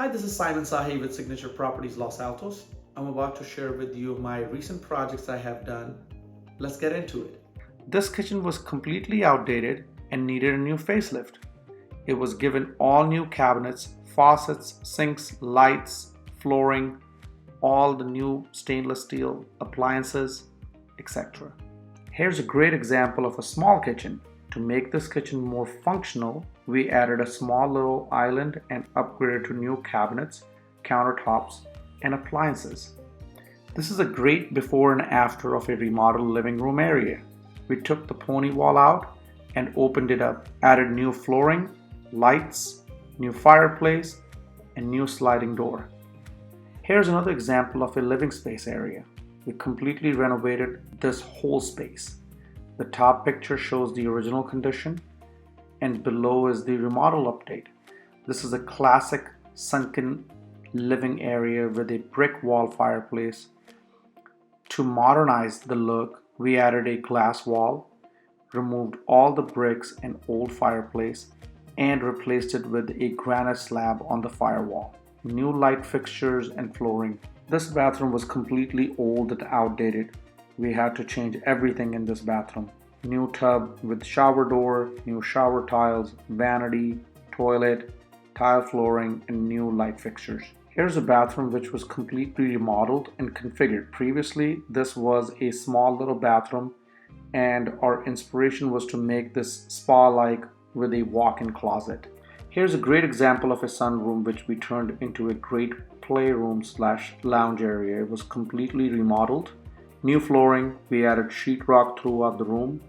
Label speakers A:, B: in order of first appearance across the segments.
A: Hi, this is Simon Sahi with Signature Properties Los Altos. I'm about to share with you my recent projects I have done. Let's get into it. This kitchen was completely outdated and needed a new facelift. It was given all new cabinets, faucets, sinks, lights, flooring, all the new stainless steel appliances, etc. Here's a great example of a small kitchen. To make this kitchen more functional, we added a small little island and upgraded to new cabinets, countertops, and appliances. This is a great before and after of a remodeled living room area. We took the pony wall out and opened it up, added new flooring, lights, new fireplace, and new sliding door. Here's another example of a living space area. We completely renovated this whole space. The top picture shows the original condition and below is the remodel update. This is a classic sunken living area with a brick wall fireplace. To modernize the look, we added a glass wall, removed all the bricks and old fireplace, and replaced it with a granite slab on the firewall. New light fixtures and flooring. This bathroom was completely old and outdated. We had to change everything in this bathroom. New tub with shower door, new shower tiles, vanity, toilet, tile flooring, and new light fixtures. Here's a bathroom which was completely remodeled and configured. Previously, this was a small little bathroom, and our inspiration was to make this spa-like with a walk-in closet. Here's a great example of a sunroom which we turned into a great playroom / lounge area. It was completely remodeled. New flooring, we added sheetrock throughout the room.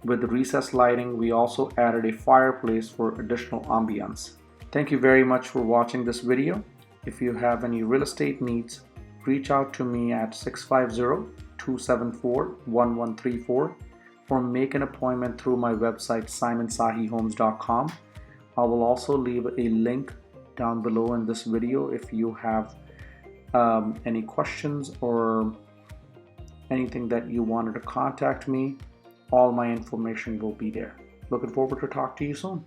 A: With recessed lighting, we also added a fireplace for additional ambience. Thank you very much for watching this video. If you have any real estate needs, reach out to me at 650-274-1134 or make an appointment through my website simonsahihomes.com. I will also leave a link down below in this video if you have any questions or anything that you wanted to contact me. All my information will be there. Looking forward to talk to you soon.